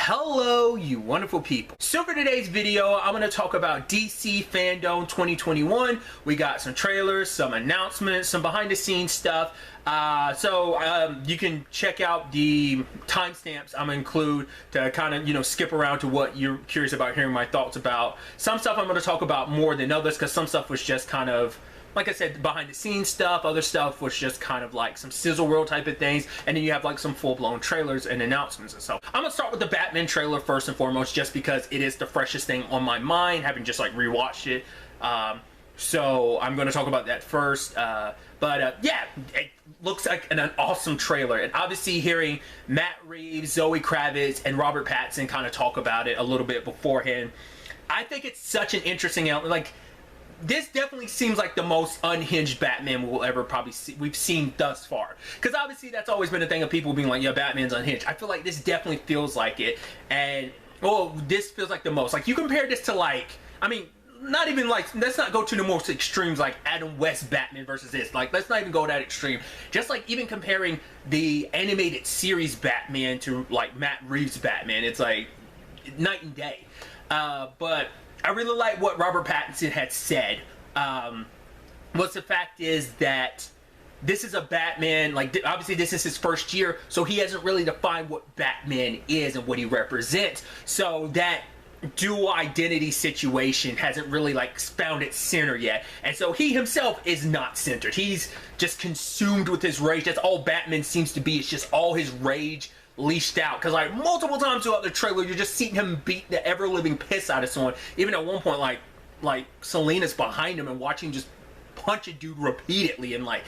Hello, you wonderful people. So for today's video, I'm going to talk about DC FanDome 2021. We got some trailers, some announcements, some behind the scenes stuff. You can check out the timestamps I'm going to include to kind of, skip around to what you're curious about hearing my thoughts about. Some stuff I'm going to talk about more than others because some stuff was just kind of, like I said, behind the scenes stuff. Other stuff was just kind of like some Sizzle world type of things. And then you have like some full-blown trailers and announcements and stuff. I'm gonna start with the Batman trailer first and foremost, just because it is the freshest thing on my mind, having just like rewatched it. So I'm gonna talk about that first. Yeah, it looks like an awesome trailer. And obviously hearing Matt Reeves, Zoe Kravitz, and Robert Pattinson kind of talk about it a little bit beforehand, I think it's such an interesting element. Like, this definitely seems like the most unhinged Batman we'll ever probably see, we've seen thus far. Because obviously that's always been a thing of people being like, yeah, Batman's unhinged. I feel like this definitely feels like it. And, well, this feels like the most. Like, you compare this to, like, I mean, not even like, let's not go to the most extremes like Adam West Batman versus this. Like, let's not even go that extreme. Just like even comparing the animated series Batman to like Matt Reeves Batman, it's like night and day. But I really like what Robert Pattinson had said. What's the fact is that this is a Batman, like obviously this is his first year, so he hasn't really defined what Batman is and what he represents. So that dual identity situation hasn't really like found its center yet. And so he himself is not centered. He's just consumed with his rage. That's all Batman seems to be. It's just all his rage leashed out, because like multiple times throughout the trailer you're just seeing him beat the ever-living piss out of someone. Even at one point like Selena's behind him and watching him just punch a dude repeatedly, and like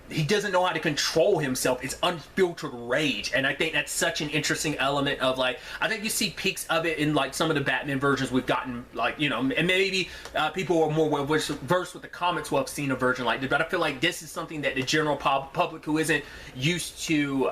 he doesn't know how to control himself. It's unfiltered rage, and I think that's such an interesting element of like, I think you see peaks of it in like some of the Batman versions we've gotten, like, and maybe people who are more well versed with the comics will have seen a version like this, but I feel like this is something that the general public who isn't used to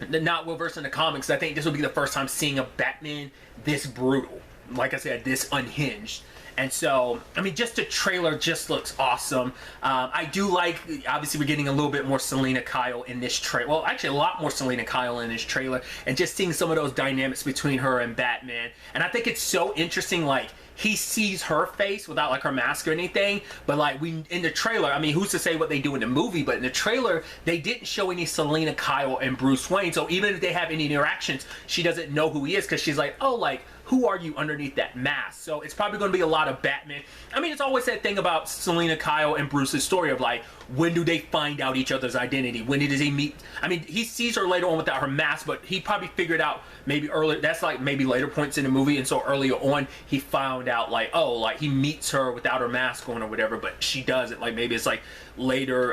not well versed in the comics, I think this will be the first time seeing a Batman this brutal, like I said, this unhinged. And so, I mean, just the trailer just looks awesome. I do like, obviously we're getting a little bit more Selena Kyle in this trailer. Well, actually a lot more Selena Kyle in this trailer, and just seeing some of those dynamics between her and Batman. And I think it's so interesting, like, he sees her face without like her mask or anything, but like in the trailer, I mean, who's to say what they do in the movie, but in the trailer they didn't show any Selena Kyle and Bruce Wayne. So even if they have any interactions, she doesn't know who he is, because she's like, oh, like, who are you underneath that mask? So it's probably going to be a lot of Batman. I mean, it's always that thing about Selena Kyle and Bruce's story of like, when do they find out each other's identity? When does he meet? I mean, he sees her later on without her mask, but he probably figured out maybe earlier. That's like maybe later points in the movie, and so earlier on he found out like, oh, like he meets her without her mask on or whatever, but she doesn't. Like maybe it's like later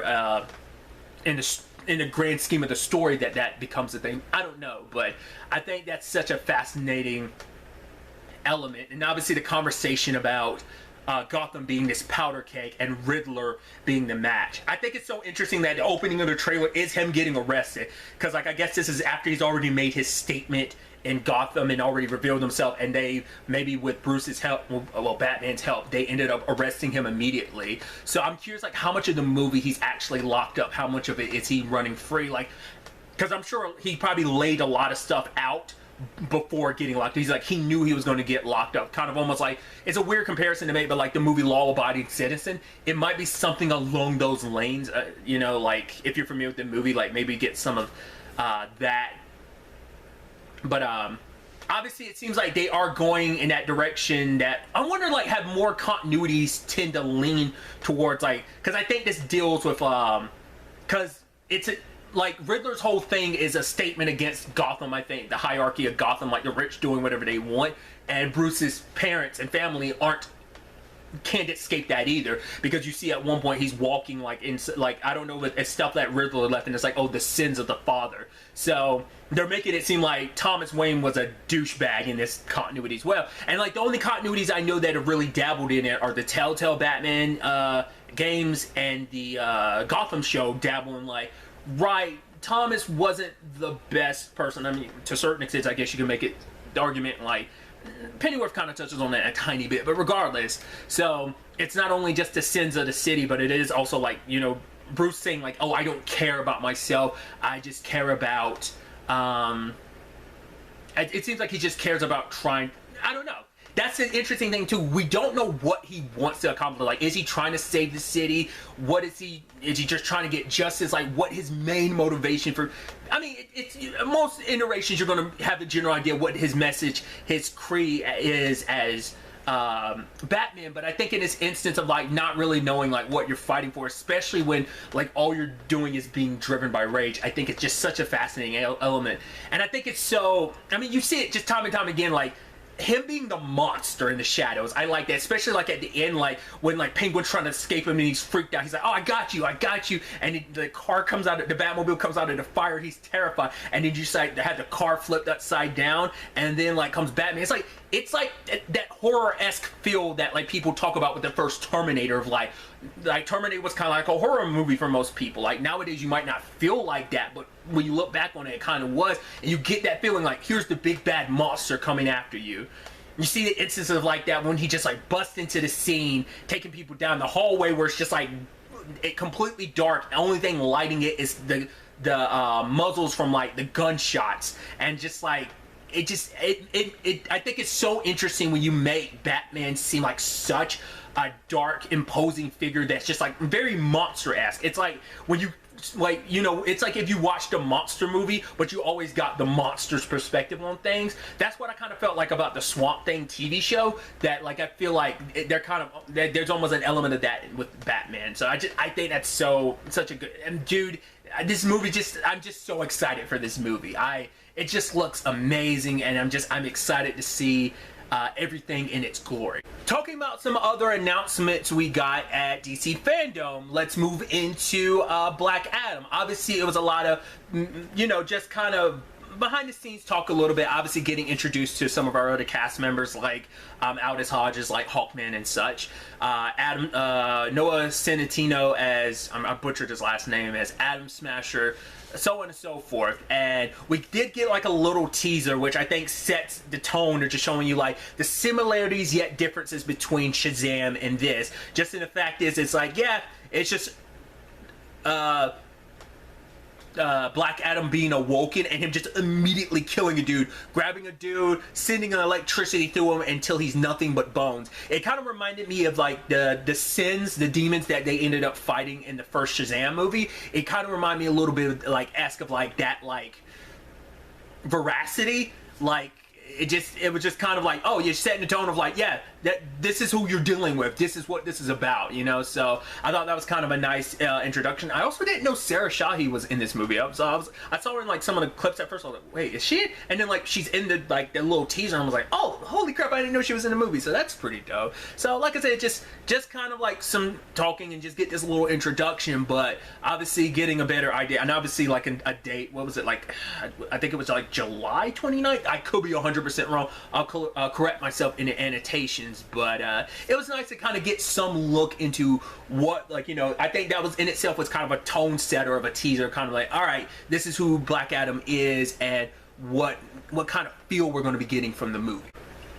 in the grand scheme of the story that becomes a thing. I don't know, but I think that's such a fascinating element. And obviously the conversation about Gotham being this powder keg and Riddler being the match. I think it's so interesting that the opening of the trailer is him getting arrested, because like I guess this is after he's already made his statement in Gotham and already revealed himself, and they maybe with Bruce's help, well, Batman's help, they ended up arresting him immediately. So I'm curious like how much of the movie he's actually locked up, how much of it is he running free, like, because I'm sure he probably laid a lot of stuff out before getting locked up. He's like, he knew he was going to get locked up, kind of almost like, it's a weird comparison to make, but like the movie Law Abiding Citizen, it might be something along those lanes. Like if you're familiar with the movie, like maybe get some of that. But obviously it seems like they are going in that direction that I wonder, like, have more continuities tend to lean towards, like, because I think this deals with because it's like Riddler's whole thing is a statement against Gotham. I think the hierarchy of Gotham, like the rich doing whatever they want, and Bruce's parents and family can't escape that either, because you see at one point he's walking like in, like, I don't know, but it's stuff that Riddler left, and it's like, oh, the sins of the father. So they're making it seem like Thomas Wayne was a douchebag in this continuity as well. And like the only continuities I know that have really dabbled in it are the Telltale Batman games and the Gotham show dabbling, like, right, Thomas wasn't the best person. I mean, to certain extent, I guess you can make it the argument like Pennyworth kind of touches on that a tiny bit, but regardless, so it's not only just the sins of the city, but it is also like, Bruce saying like, oh, I don't care about myself, I just care about it seems like he just cares about trying. I don't know. That's an interesting thing too. We don't know what he wants to accomplish. Like, is he trying to save the city? What is he? Is he just trying to get justice? Like, what his main motivation for? I mean, it's most iterations you're going to have a general idea what his message, his creed is as Batman. But I think in this instance of like not really knowing like what you're fighting for, especially when like all you're doing is being driven by rage, I think it's just such a fascinating element. And I think it's so. I mean, you see it just time and time again, like. Him being the monster in the shadows, I like that, especially like at the end, like when like Penguin's trying to escape him and he's freaked out. He's like, "Oh, I got you," and the car comes out, the Batmobile comes out of the fire. He's terrified, and then you just like have the car flipped upside down, and then like comes Batman. It's like that horror-esque feel that like people talk about with the first Terminator of like Terminator was kind of like a horror movie for most people. Like nowadays you might not feel like that, but when you look back on it, it kind of was, and you get that feeling like here's the big bad monster coming after you. You see the instances of like that when he just like busts into the scene, taking people down the hallway where it's just like it completely dark. The only thing lighting it is the muzzles from like the gunshots, and just like I think it's so interesting when you make Batman seem like such a dark, imposing figure that's just like very monster-esque. It's like when you like, you know, it's like if you watched a monster movie, but you always got the monster's perspective on things. That's what I kind of felt like about the Swamp Thing TV show. That like I feel like they're kind of there's almost an element of that with Batman. So I think that's such a good, and dude, this movie I'm just so excited for this movie. It just looks amazing, and I'm excited to see everything in its glory. Talking about some other announcements we got at DC FanDome, let's move into Black Adam. Obviously, it was a lot of, you know, just kind of behind the scenes talk a little bit, obviously getting introduced to some of our other cast members like Aldis Hodges, like Hawkman and such. Noah Centineo as, I butchered his last name, as Atom Smasher, so on and so forth. And we did get like a little teaser, which I think sets the tone, or just showing you like the similarities yet differences between Shazam and this. Just in the fact is, it's like, yeah, it's just Black Adam being awoken and him just immediately killing a dude, grabbing a dude, sending an electricity through him until he's nothing but bones. It kind of reminded me of like the sins, the demons that they ended up fighting in the first Shazam movie. It kind of reminded me a little bit of like of like that like veracity, like it was just kind of like, oh, you're setting the tone of like, yeah, this is who you're dealing with. This is what this is about, you know? So I thought that was kind of a nice introduction. I also didn't know Sarah Shahi was in this movie. I saw her in like some of the clips at first. I was like, wait, is she? And then like she's in the like the little teaser, and I was like, oh, holy crap, I didn't know she was in the movie. So that's pretty dope. So like I said, just kind of like some talking and just get this little introduction, but obviously getting a better idea. And obviously like a date, what was it, like, I think it was like July 29th. I could be 100% wrong. I'll correct myself in the annotations. But it was nice to kind of get some look into what, like, you know, I think that was in itself was kind of a tone setter of a teaser, kind of like, all right, this is who Black Adam is and what kind of feel we're going to be getting from the movie.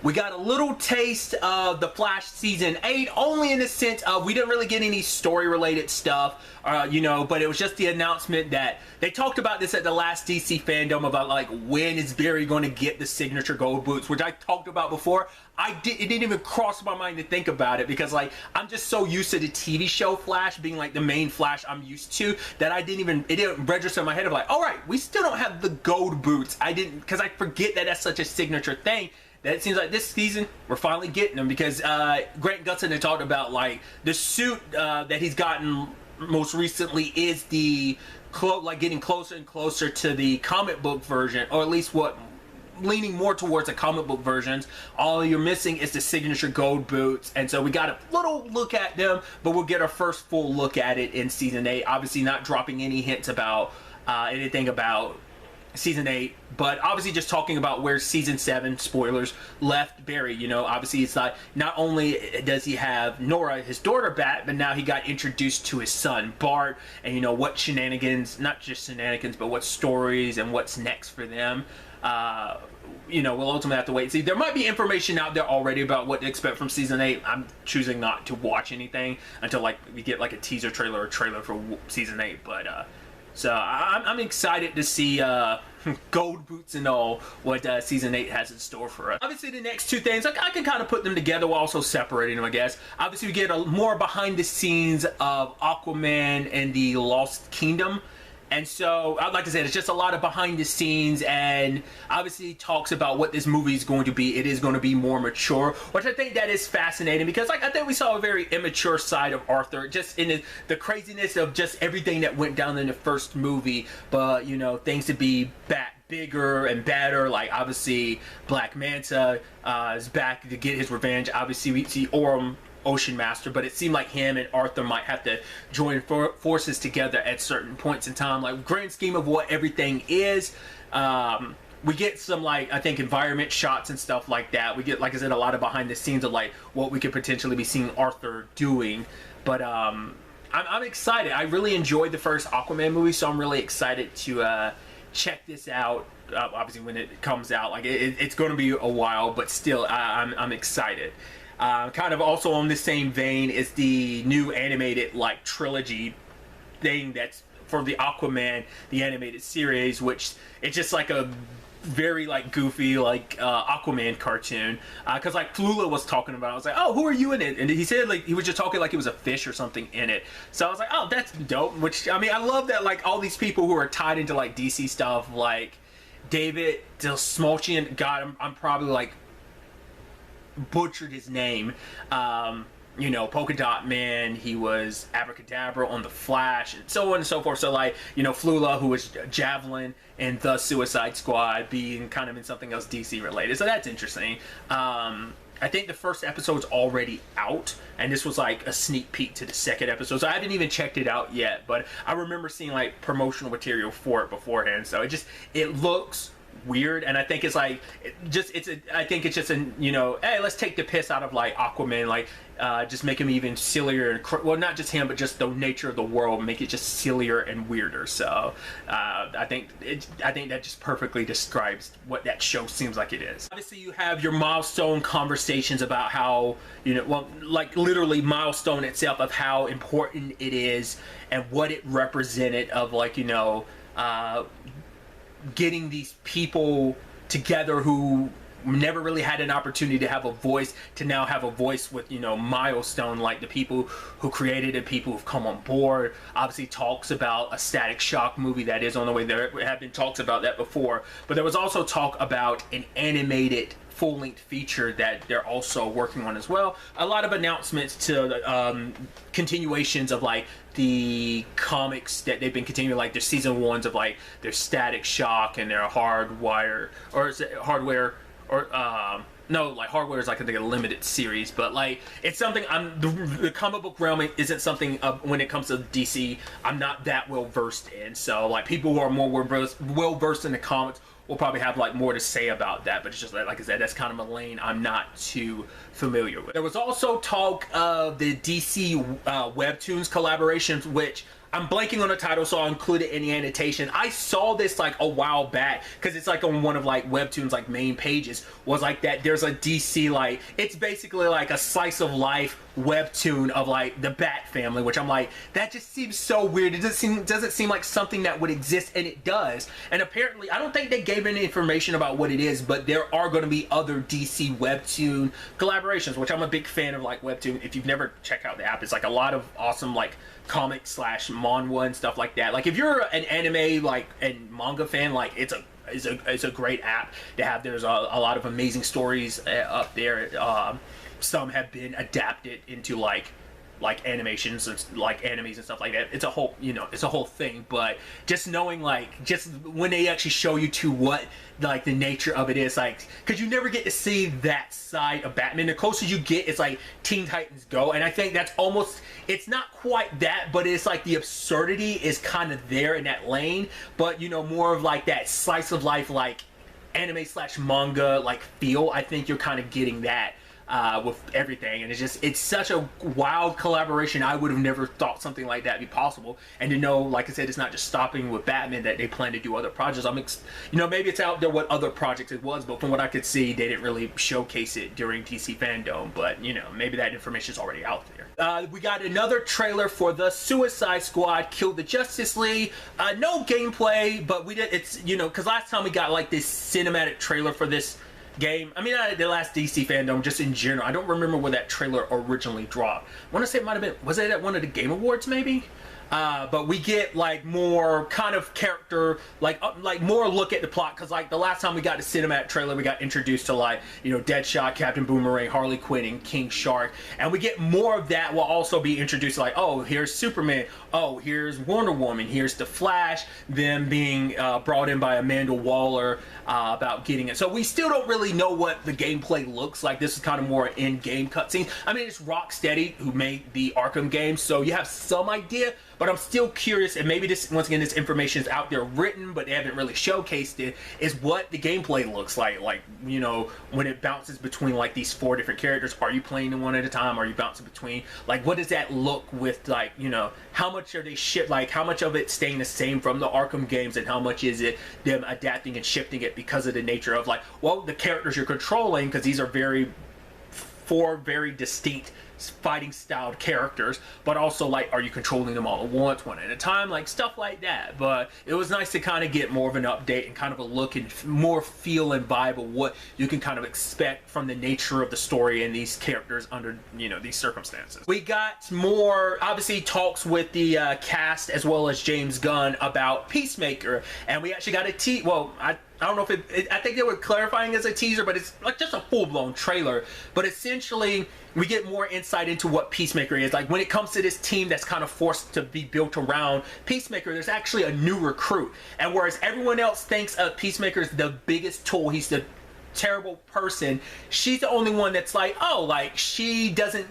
We got a little taste of The Flash Season 8, only in the sense of we didn't really get any story-related stuff, you know, but it was just the announcement that they talked about this at the last DC FanDome about, like, when is Barry going to get the signature gold boots, which I talked about before. It didn't even cross my mind to think about it because, like, I'm just so used to the TV show Flash being, like, the main Flash I'm used to that it didn't register in my head of, like, all right, we still don't have the gold boots. Because I forget that that's such a signature thing. That it seems like this season we're finally getting them, because Grant Gustin had talked about like the suit that he's gotten most recently is like getting closer and closer to the comic book version, or at least leaning more towards the comic book versions. All you're missing is the signature gold boots, and so we got a little look at them, but we'll get our first full look at it in season 8. Obviously not dropping any hints about anything about season 8, but obviously just talking about where season 7, spoilers, left Barry. You know, obviously it's like not only does he have Nora, his daughter, back, but now he got introduced to his son Bart, and you know what shenanigans, not just shenanigans, but what stories and what's next for them. You know, we'll ultimately have to wait and see. There might be information out there already about what to expect from season 8. I'm choosing not to watch anything until like we get like a teaser trailer or trailer for season 8, but so I'm excited to see gold boots and all, what season 8 has in store for us. Obviously, the next two things, I can kind of put them together while also separating them, I guess. Obviously, we get more behind the scenes of Aquaman and the Lost Kingdom. And so, like I said, it's just a lot of behind the scenes, and obviously talks about what this movie is going to be. It is going to be more mature, which I think that is fascinating, because like I think we saw a very immature side of Arthur, just in the craziness of just everything that went down in the first movie. But you know, things to be bigger and better. Like obviously, Black Manta is back to get his revenge. Obviously, we see Ocean Master, but it seemed like him and Arthur might have to join forces together at certain points in time. Like grand scheme of what everything is, we get some, like, I think environment shots and stuff like that. We get, like I said, a lot of behind the scenes of like what we could potentially be seeing Arthur doing. But I'm excited. I really enjoyed the first Aquaman movie, so I'm really excited to check this out. Obviously when it comes out, like it's going to be a while, but still I'm excited. Kind of also on the same vein is the new animated like trilogy thing that's for the Aquaman, the animated series, which it's just like a very like goofy like Aquaman cartoon, because like Flula was talking about it. I was like, oh, who are you in it? And he said like he was just talking like he was a fish or something in it. So I was like, oh, that's dope. Which I mean, I love that like all these people who are tied into like DC stuff, like David Dastmalchian, God, I'm probably like butchered his name. You know, Polka Dot Man, he was Abracadabra on The Flash, and so on and so forth. So like, you know, Flula, who was Javelin and the Suicide Squad, being kind of in something else DC related. So that's interesting. I think the first episode's already out, and this was like a sneak peek to the second episode. So I haven't even checked it out yet, but I remember seeing like promotional material for it beforehand. So it looks weird, and I think it's like I think it's just a, you know, hey, let's take the piss out of like Aquaman, like just make him even sillier and well, not just him, but just the nature of the world, make it just sillier and weirder. So I think that just perfectly describes what that show seems like it is. Obviously, you have your Milestone conversations about how, you know, well, like literally Milestone itself, of how important it is and what it represented of, like, you know, getting these people together who never really had an opportunity to have a voice, to now have a voice with, you know, Milestone, like the people who created it, people who've come on board. Obviously talks about a Static Shock movie that is on the way. There have been talks about that before, but there was also talk about an animated full-length feature that they're also working on as well. A lot of announcements to continuations of like the comics that they've been continuing, like their season ones of like their Static Shock and their Hardwire, or is it Hardware, or no, like Hardware is like I think a limited series, but like it's something the comic book realm isn't something when it comes to DC I'm not that well versed in. So like people who are more well versed in the comics will probably have like more to say about that, but it's just like I said, that's kind of a lane I'm not too familiar with. There was also talk of the DC Webtoons collaborations, which I'm blanking on the title, so I'll include it in the annotation. I saw this like a while back, because it's like on one of like Webtoons like main pages, was like that there's a DC, like it's basically like a slice of life webtoon of like the Bat family, which I'm like, that just seems so weird. It doesn't seem like something that would exist, and it does. And apparently, I don't think they gave any information about what it is, but there are going to be other DC webtoon collaborations, which I'm a big fan of, like webtoon. If you've never checked out the app, it's like a lot of awesome like comic slash manhwa and stuff like that. Like if you're an anime like and manga fan, like it's a great app to have. There's a lot of amazing stories up there. Some have been adapted into like animations and like animes and stuff like that. It's a whole, you know, it's a whole thing. But just knowing, like, just when they actually show you to what like the nature of it is, like, because you never get to see that side of Batman. The closer you get, it's like Teen Titans Go, and I think that's almost, it's not quite that, but it's like the absurdity is kind of there in that lane, but you know, more of like that slice of life, like anime slash manga like feel. I think you're kind of getting that with everything, and it's such a wild collaboration. I would have never thought something like that be possible, and to know, like I said, it's not just stopping with Batman, that they plan to do other projects. You know, maybe it's out there what other projects it was, but from what I could see, they didn't really showcase it during DC FanDome. But you know, maybe that information is already out there. We got another trailer for the Suicide Squad Kill the Justice League. No gameplay, but we did, it's, you know, because last time we got like this cinematic trailer for this game. I mean, the last DC FanDome, just in general. I don't remember where that trailer originally dropped. I want to say it might have been, was it at one of the Game Awards maybe? But we get like more kind of character, like more look at the plot, because like the last time we got the cinematic trailer, we got introduced to like, you know, Deadshot, Captain Boomerang, Harley Quinn, and King Shark, and we get more of that. We'll also be introduced to like, oh, here's Superman, oh, here's Wonder Woman, here's the Flash, them being brought in by Amanda Waller about getting it. So we still don't really know what the gameplay looks like. This is kind of more in-game cutscenes. I mean, it's Rocksteady who made the Arkham games, so you have some idea. But I'm still curious, and maybe this, once again, this information is out there written, but they haven't really showcased it, is what the gameplay looks like. Like, you know, when it bounces between like these 4 different characters, are you playing them one at a time? Are you bouncing between? Like, what does that look with, like, you know, how much are they like, how much of it staying the same from the Arkham games, and how much is it them adapting and shifting it because of the nature of, like, well, the characters you're controlling, because these are 4 very distinct fighting styled characters, but also like, are you controlling them all at once, one at a time, like stuff like that. But it was nice to kind of get more of an update and kind of a look and more feel and vibe of what you can kind of expect from the nature of the story and these characters under, you know, these circumstances. We got more obviously talks with the cast as well as James Gunn about Peacemaker, and we actually got a well, I don't know if I think they were clarifying as a teaser, but it's like just a full-blown trailer. But essentially, we get more insight into what Peacemaker is. Like, when it comes to this team that's kind of forced to be built around Peacemaker, there's actually a new recruit. And whereas everyone else thinks of Peacemaker as the biggest tool, he's the terrible person, she's the only one that's like, oh, like, she doesn't...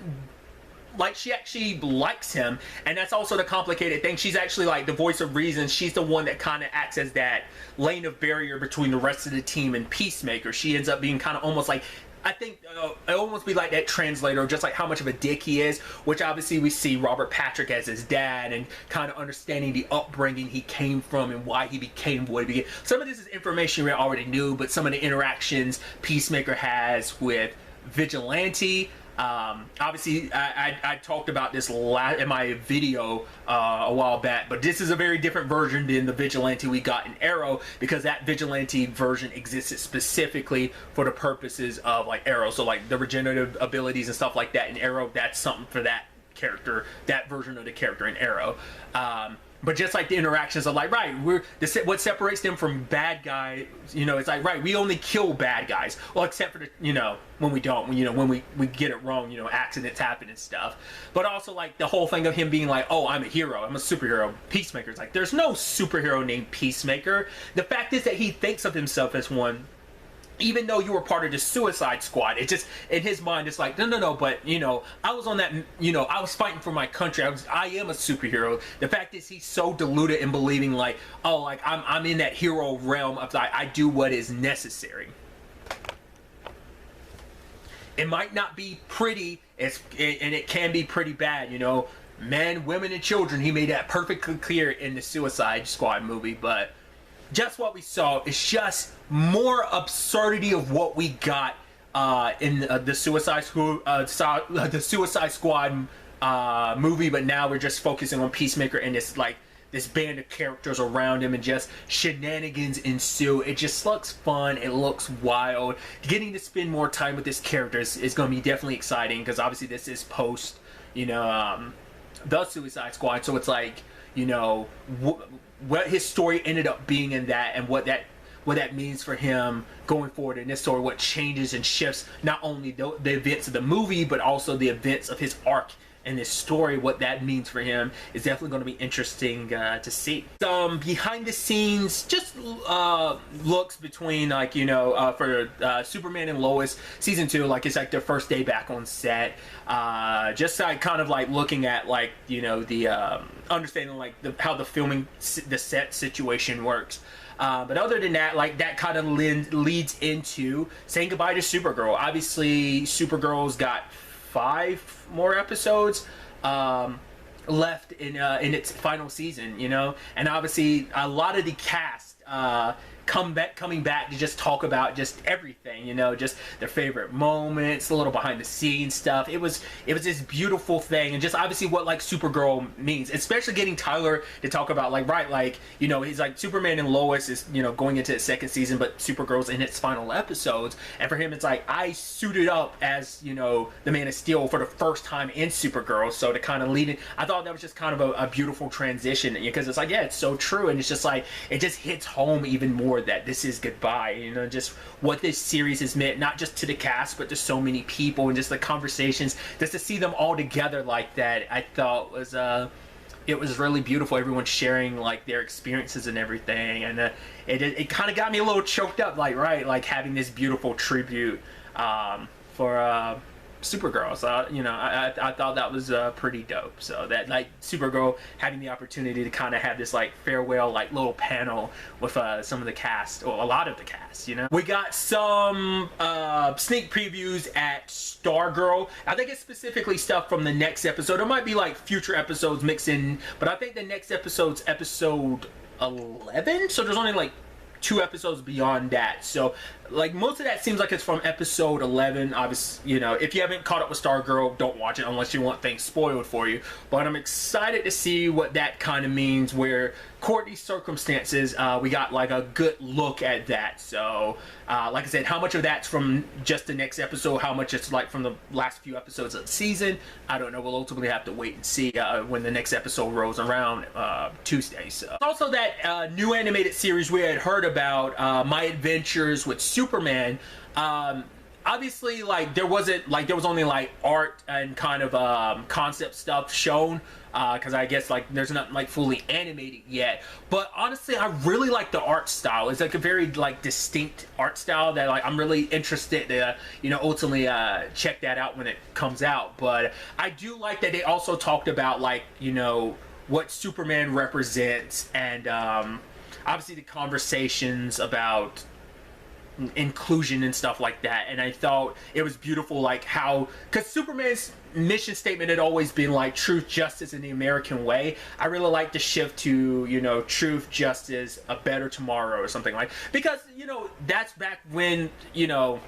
like, she actually likes him, and that's also the complicated thing. She's actually like the voice of reason. She's the one that kind of acts as that lane of barrier between the rest of the team and Peacemaker. She ends up being kind of almost like, I think it almost be like that translator, just like how much of a dick he is, which obviously we see Robert Patrick as his dad, and kind of understanding the upbringing he came from and why he became what he became. Some of this is information we already knew, but some of the interactions Peacemaker has with Vigilante. Obviously, I talked about this in my video a while back, but this is a very different version than the Vigilante we got in Arrow, because that Vigilante version existed specifically for the purposes of like Arrow. So like the regenerative abilities and stuff like that in Arrow, that's something for that character, that version of the character in Arrow. But just like the interactions of like, right, what separates them from bad guys, you know, it's like, right, we only kill bad guys. Well, except for the, you know, when we don't, you know, when we get it wrong, you know, accidents happen and stuff. But also like the whole thing of him being like, oh, I'm a hero, I'm a superhero. Peacemaker's like, there's no superhero named Peacemaker. The fact is that he thinks of himself as one. Even though you were part of the Suicide Squad, it just, in his mind, it's like, no, but, you know, I was on that, you know, I was fighting for my country, I am a superhero. The fact is, he's so deluded in believing, like, oh, like, I'm in that hero realm of, like, I do what is necessary. It might not be pretty, and it can be pretty bad, you know, men, women, and children, he made that perfectly clear in the Suicide Squad movie, but just what we saw is just more absurdity of what we got in the Suicide Squad movie, but now we're just focusing on Peacemaker and this like this band of characters around him, and just shenanigans ensue. It just looks fun. It looks wild. Getting to spend more time with this character is going to be definitely exciting, because obviously this is post, you know, the Suicide Squad, so it's like, you know, what his story ended up being in that, and what that means for him going forward in this story, what changes and shifts not only the events of the movie, but also the events of his arc in this story, what that means for him is definitely going to be interesting to see. Some behind the scenes just looks between, like, you know, for Superman and Lois season 2, like it's like their first day back on set, just like kind of like looking at, like, you know, the understanding like how the filming, the set situation works. But other than that, like, that kind of leads into saying goodbye to Supergirl. Obviously, Supergirl's got 5 more episodes left in its final season, you know, and obviously a lot of the cast coming back to just talk about just everything, you know, just their favorite moments, a little behind the scenes stuff. It was this beautiful thing, and just obviously what like Supergirl means, especially getting Tyler to talk about like, right, like, you know, he's like Superman and Lois is, you know, going into its second season, but Supergirl's in its final episodes, and for him it's like, I suited up as, you know, the Man of Steel for the first time in Supergirl, so to kind of lead it, I thought that was just kind of a beautiful transition, because it's like, yeah, it's so true, and it's just like, it just hits home even more that this is goodbye, you know, just what this series has meant, not just to the cast, but to so many people, and just the conversations, just to see them all together like that, I thought was, it was really beautiful, everyone sharing, like, their experiences and everything, and it kind of got me a little choked up, like, right, like, having this beautiful tribute, for, Supergirl. So, you know, I thought that was pretty dope. So that, like, Supergirl having the opportunity to kind of have this like farewell like little panel with some of the cast, or a lot of the cast, you know. We got some sneak previews at Stargirl. I think it's specifically stuff from the next episode. There might be like future episodes mixed in, but I think the next episode's episode 11, so there's only like 2 episodes beyond that. So like most of that seems like it's from episode 11. Obviously, you know, if you haven't caught up with Stargirl, don't watch it unless you want things spoiled for you. But I'm excited to see what that kind of means, where Courtney's circumstances, we got like a good look at that. So like I said, how much of that's from just the next episode, how much it's like from the last few episodes of the season, I don't know. We'll ultimately have to wait and see when the next episode rolls around Tuesday. So also that new animated series we had heard about, My Adventures with Superman. Obviously, like, there was only like art and kind of concept stuff shown, because I guess like there's not like fully animated yet. But honestly, I really like the art style. It's like a very like distinct art style that like I'm really interested to, you know, ultimately check that out when it comes out. But I do like that they also talked about, like, you know, what Superman represents, and obviously the conversations about inclusion and stuff like that. And I thought it was beautiful, like how, because Superman's mission statement had always been like truth, justice, in the American way. I really like the shift to, you know, truth, justice, a better tomorrow, or something like, because, you know, that's back when, you know,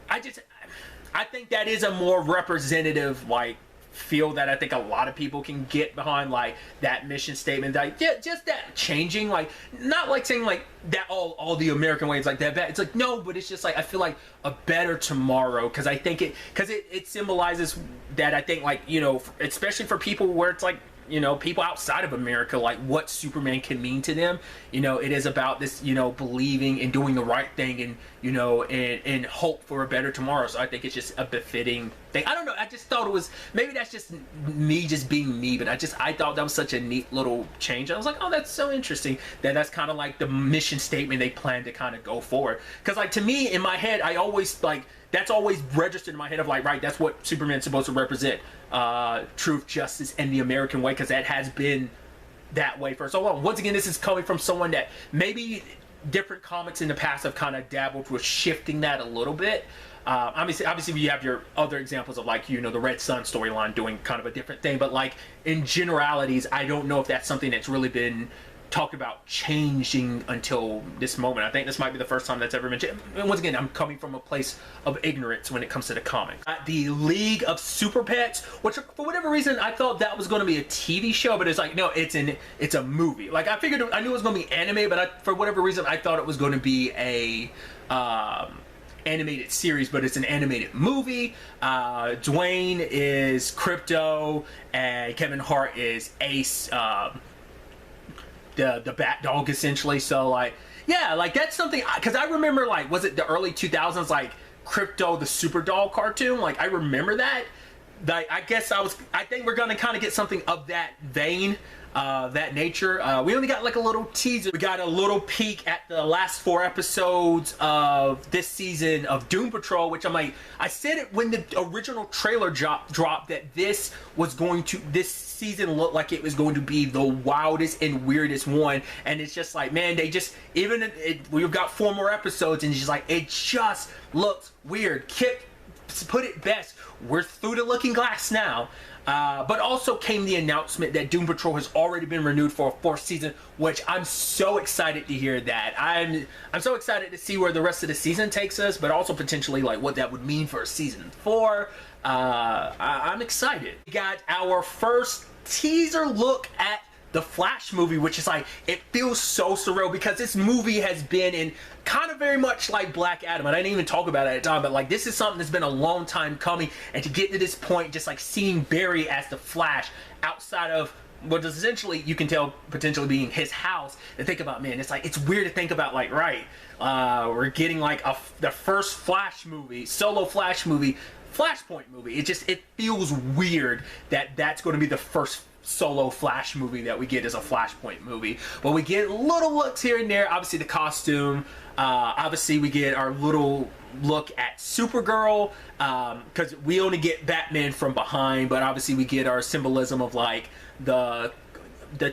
I think that is a more representative like feel that I think a lot of people can get behind, like that mission statement, like, yeah, just that changing, like, not like saying like that all the American way is like that bad. It's like, no, but it's just like, I feel like a better tomorrow, because I think it symbolizes that, I think, like, you know, especially for people where it's like, you know, people outside of America, like what Superman can mean to them. You know, it is about this, you know, believing and doing the right thing, and, you know, and hope for a better tomorrow. So I think it's just a befitting thing. I don't know, I just thought it was, maybe that's just me just being me, but I thought that was such a neat little change. I was like, oh, that's so interesting that that's kind of like the mission statement they plan to kind of go forward. Because like, to me, in my head, I always like, that's always registered in my head of like, right, that's what Superman's supposed to represent, truth, justice, and the American way, because that has been that way for so long. Once again, this is coming from someone that maybe different comics in the past have kind of dabbled with shifting that a little bit. Obviously you have your other examples of, like, you know, the Red Sun storyline doing kind of a different thing, but like in generalities, I don't know if that's something that's really been talked about changing until this moment. I think this might be the first time that's ever been changed. And once again, I'm coming from a place of ignorance when it comes to the comics. The League of Super Pets, which for whatever reason I thought that was going to be a TV show, but it's like, no, it's a movie. Like, I knew it was going to be anime, but for whatever reason I thought it was going to be a animated series, but it's an animated movie. Dwayne is Crypto, and Kevin Hart is Ace, the bat dog, essentially. So like, yeah, like that's something, because I remember, like, was it the early 2000s, like Crypto the Super Dog cartoon? Like, I remember that. Like, I think we're gonna kind of get something of that vein, that nature. We only got like a little teaser. We got a little peek at the last 4 episodes of this season of Doom Patrol, which I'm like, I said it when the original trailer dropped that this season looked like it was going to be the wildest and weirdest one, and it's just like, man, we've got 4 more episodes, and it's just like, it just looks weird. Kip put it best, we're through the looking glass now. But also came the announcement that Doom Patrol has already been renewed for a 4th season, which I'm so excited to hear that. I'm so excited to see where the rest of the season takes us, but also potentially like what that would mean for season 4. I'm excited. We got our first teaser look at the Flash movie, which is like, it feels so surreal because this movie has been in kind of very much like Black Adam, and I didn't even talk about it at the time, but like this is something that's been a long time coming, and to get to this point, just like seeing Barry as the Flash outside of what is essentially, you can tell, potentially being his house, and think about, man, it's like, it's weird to think about, like, right, we're getting like the first Flash movie, solo Flash movie, Flashpoint movie. It feels weird that that's going to be the first solo Flash movie that we get as a Flashpoint movie. But we get little looks here and there. Obviously the costume. Obviously we get our little look at Supergirl, because we only get Batman from behind, but obviously we get our symbolism of like the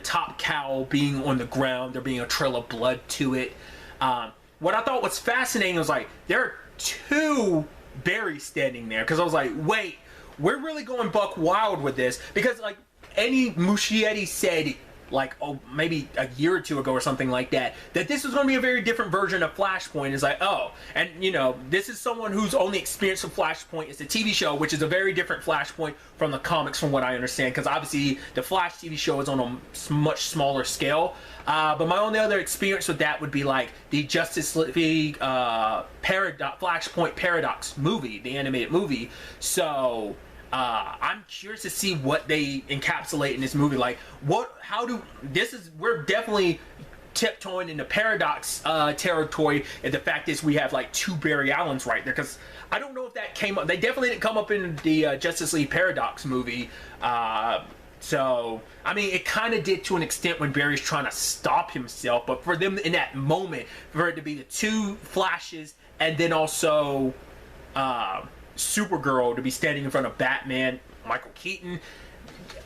top cowl being on the ground, there being a trail of blood to it. What I thought was fascinating was like, there are 2 Barrys standing there, because I was like, wait, we're really going buck wild with this, because like Andy Muschietti said, like, oh, maybe a year or 2 ago or something like that, that this was going to be a very different version of Flashpoint. It's like, oh, and you know, this is someone who's only experienced with Flashpoint. It's a TV show, which is a very different Flashpoint from the comics, from what I understand, because obviously the Flash TV show is on a much smaller scale. But my only other experience with that would be like the Justice League Flashpoint Paradox movie, the animated movie. So I'm curious to see what they encapsulate in this movie. Like, we're definitely tiptoeing into Paradox territory, and the fact is we have like 2 Barry Allens right there, because I don't know if that came up. They definitely didn't come up in the Justice League Paradox movie. So, I mean, it kind of did to an extent when Barry's trying to stop himself, but for them in that moment, for it to be the 2 Flashes, and then also Supergirl to be standing in front of Batman, Michael Keaton,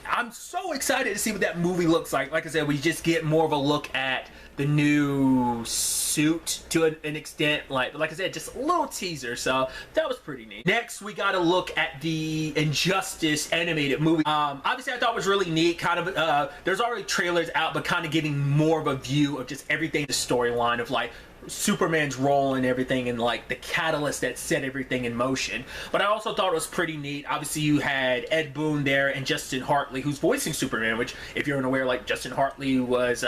I'm so excited to see what that movie looks like. Like I said, we just get more of a look at the new suit to an extent. Like I said, just a little teaser, so that was pretty neat. Next, we got to look at the Injustice animated movie. Obviously, I thought it was really neat. Kind of, there's already trailers out, but kind of giving more of a view of just everything, the storyline of like Superman's role and everything, and like the catalyst that set everything in motion. But I also thought it was pretty neat. Obviously you had Ed Boon there and Justin Hartley, who's voicing Superman, which if you're unaware, like Justin Hartley was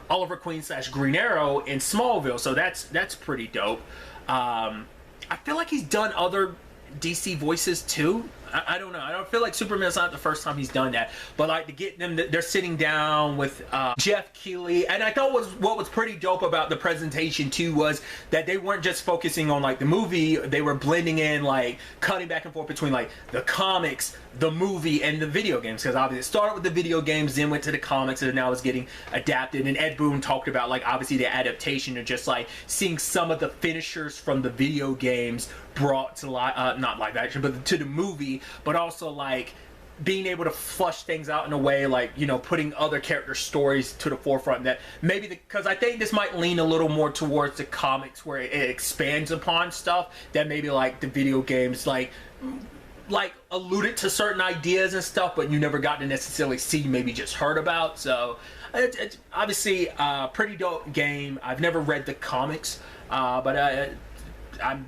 Oliver Queen / Green Arrow in Smallville, so that's pretty dope. I feel like he's done other DC voices too. I don't know. I don't feel like Superman's not the first time he's done that. But like to get them, they're sitting down with Jeff Keighley, and I thought what was pretty dope about the presentation too was that they weren't just focusing on like the movie. They were blending in, like cutting back and forth between like the comics, the movie, and the video games. Because obviously it started with the video games, then went to the comics, and now it's getting adapted. And Ed Boon talked about like obviously the adaptation and just like seeing some of the finishers from the video games brought to not live action, but to the movie, but also like being able to flush things out in a way, like, you know, putting other character stories to the forefront, that maybe because I think this might lean a little more towards the comics where it expands upon stuff that maybe like the video games like alluded to certain ideas and stuff, but you never got to necessarily see, maybe just heard about. So it's obviously a pretty dope game. I've never read the comics, but I'm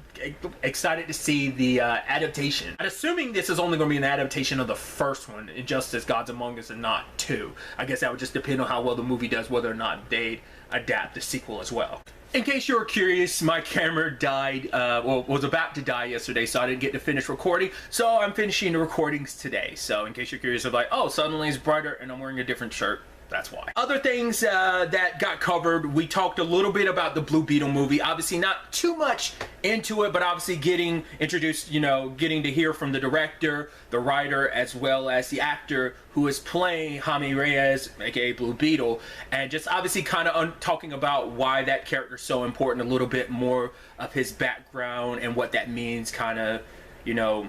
excited to see the adaptation. I'm assuming this is only going to be an adaptation of the first one, Injustice: Gods Among Us, and not 2. I guess that would just depend on how well the movie does, whether or not they'd adapt the sequel as well. In case you were curious, my camera died, was about to die yesterday, so I didn't get to finish recording. So I'm finishing the recordings today. So in case you're curious of like, oh, suddenly it's brighter and I'm wearing a different shirt, that's why. Other things that got covered, we talked a little bit about the Blue Beetle movie. Obviously not too much into it, but obviously getting introduced, you know, getting to hear from the director, the writer, as well as the actor who is playing Jaime Reyes, aka Blue Beetle, and just obviously kind of talking about why that character is so important, a little bit more of his background and what that means, kind of, you know,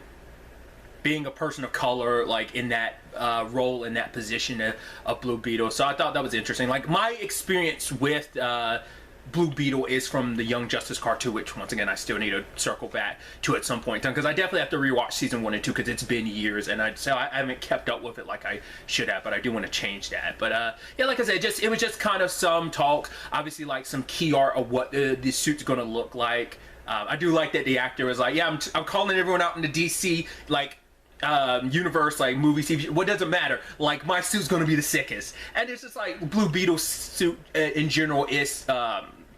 being a person of color, like in that role, in that position of Blue Beetle. So I thought that was interesting. Like my experience with Blue Beetle is from the Young Justice cartoon, which once again I still need to circle back to at some point in time, because I definitely have to rewatch season 1 and 2 because it's been years, and I haven't kept up with it like I should have, but I do want to change that. But yeah, like I said, it was just kind of some talk, obviously like some key art of what the suit's going to look like. I do like that the actor was like, yeah, I'm calling everyone out in the DC like universe, like movie, TV, what doesn't matter, like my suit's gonna be the sickest. And it's just like Blue Beetle's suit in general is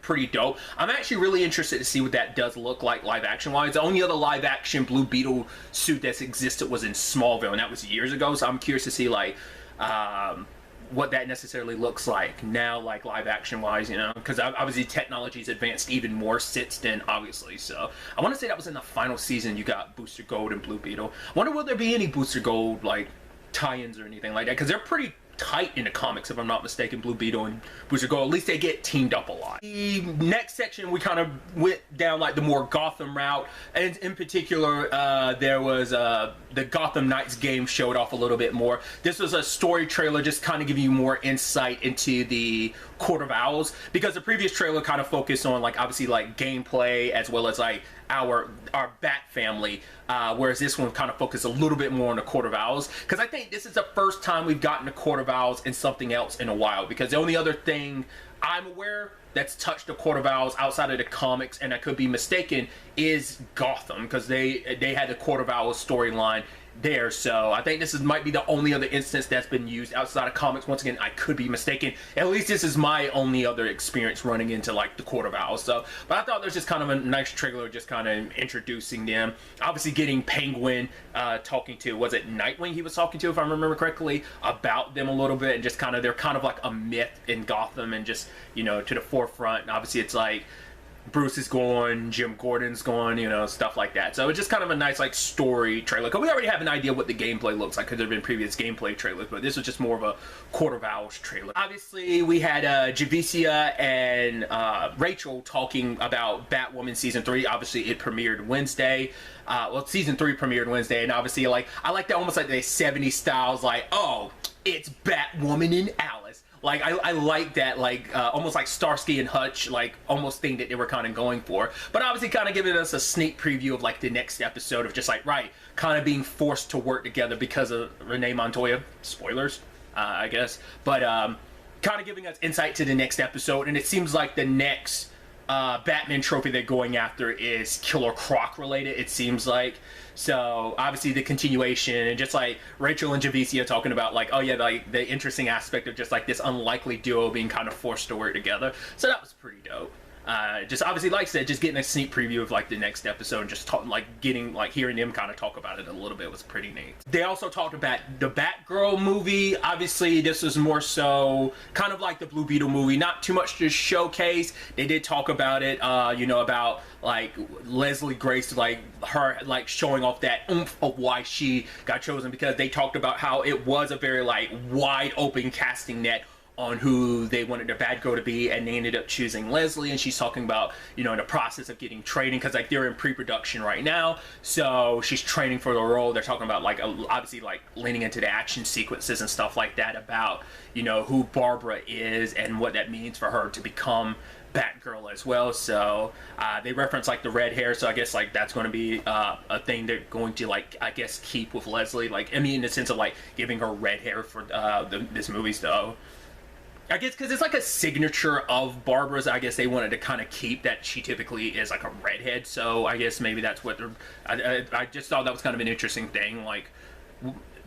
pretty dope. I'm actually really interested to see what that does look like live action wise. The only other live action Blue Beetle suit that's existed was in Smallville, and that was years ago, so I'm curious to see like what that necessarily looks like now, like live action wise, you know, because obviously technology's advanced even more since then, obviously. So I want to say that was in the final season you got Booster Gold and Blue Beetle. I wonder will there be any Booster Gold like tie-ins or anything like that, because they're pretty tight in the comics, if I'm not mistaken, Blue Beetle and Booster Gold. At least they get teamed up a lot. The next section, we kind of went down like the more Gotham route, and in particular, there was the Gotham Knights game showed off a little bit more. This was a story trailer, just kind of giving you more insight into the Court of Owls, because the previous trailer kind of focused on like obviously like gameplay as well as like our Bat family, whereas this one kind of focused a little bit more on the Court of Owls, because I think this is the first time we've gotten the Court of Owls in something else in a while, because the only other thing I'm aware that's touched the Court of Owls outside of the comics, and I could be mistaken, is Gotham, because they had the Court of Owls storyline there. So I think this might be the only other instance that's been used outside of comics. Once again, I could be mistaken. At least this is my only other experience running into like the Court of Owls. So, but I thought there's just kind of a nice trailer, just kind of introducing them. Obviously getting Penguin talking to, was it Nightwing he was talking to, if I remember correctly, about them a little bit, and just kind of, they're kind of like a myth in Gotham, and just, you know, to the forefront. And obviously it's like Bruce is gone, Jim Gordon's gone, you know, stuff like that. So it's just kind of a nice like story trailer, because we already have an idea what the gameplay looks like, because there have been previous gameplay trailers, but this was just more of a Court of Owls trailer. Obviously we had Javicia and Rachel talking about Batwoman season 3. Obviously it premiered Wednesday. Well, season 3 premiered Wednesday, and obviously like I like that almost like the 70s styles, like, oh, it's Batwoman and Alice. Like, I like that, like, almost like Starsky and Hutch, like, almost thing that they were kind of going for. But obviously kind of giving us a sneak preview of, like, the next episode of just, like, right, kind of being forced to work together because of Renee Montoya. Spoilers, I guess. But kind of giving us insight to the next episode. And it seems like the next Batman trophy they're going after is Killer Croc related, it seems like. So obviously the continuation, and just like Rachel and Javicia talking about like, oh yeah, like the interesting aspect of just like this unlikely duo being kind of forced to work together. So that was pretty dope. Just obviously, like I said, just getting a sneak preview of like the next episode, and just hearing them kind of talk about it a little bit was pretty neat. They also talked about the Batgirl movie. Obviously this was more so kind of like the Blue Beetle movie, not too much to showcase. They did talk about it, you know, about like Leslie Grace, like her like showing off that oomph of why she got chosen, because they talked about how it was a very like wide open casting net on who they wanted the Batgirl to be, and they ended up choosing Leslie. And she's talking about, you know, in the process of getting training, because like they're in pre-production right now, so she's training for the role. They're talking about like obviously like leaning into the action sequences and stuff like that, about, you know, who Barbara is and what that means for her to become Batgirl as well. So they reference like the red hair, so I guess like that's going to be a thing they're going to like, I guess, keep with Leslie, like, I mean, in the sense of like giving her red hair for this movie. So I guess because it's like a signature of Barbara's, I guess they wanted to kind of keep that she typically is like a redhead. So I guess maybe that's what they're, I just thought that was kind of an interesting thing, like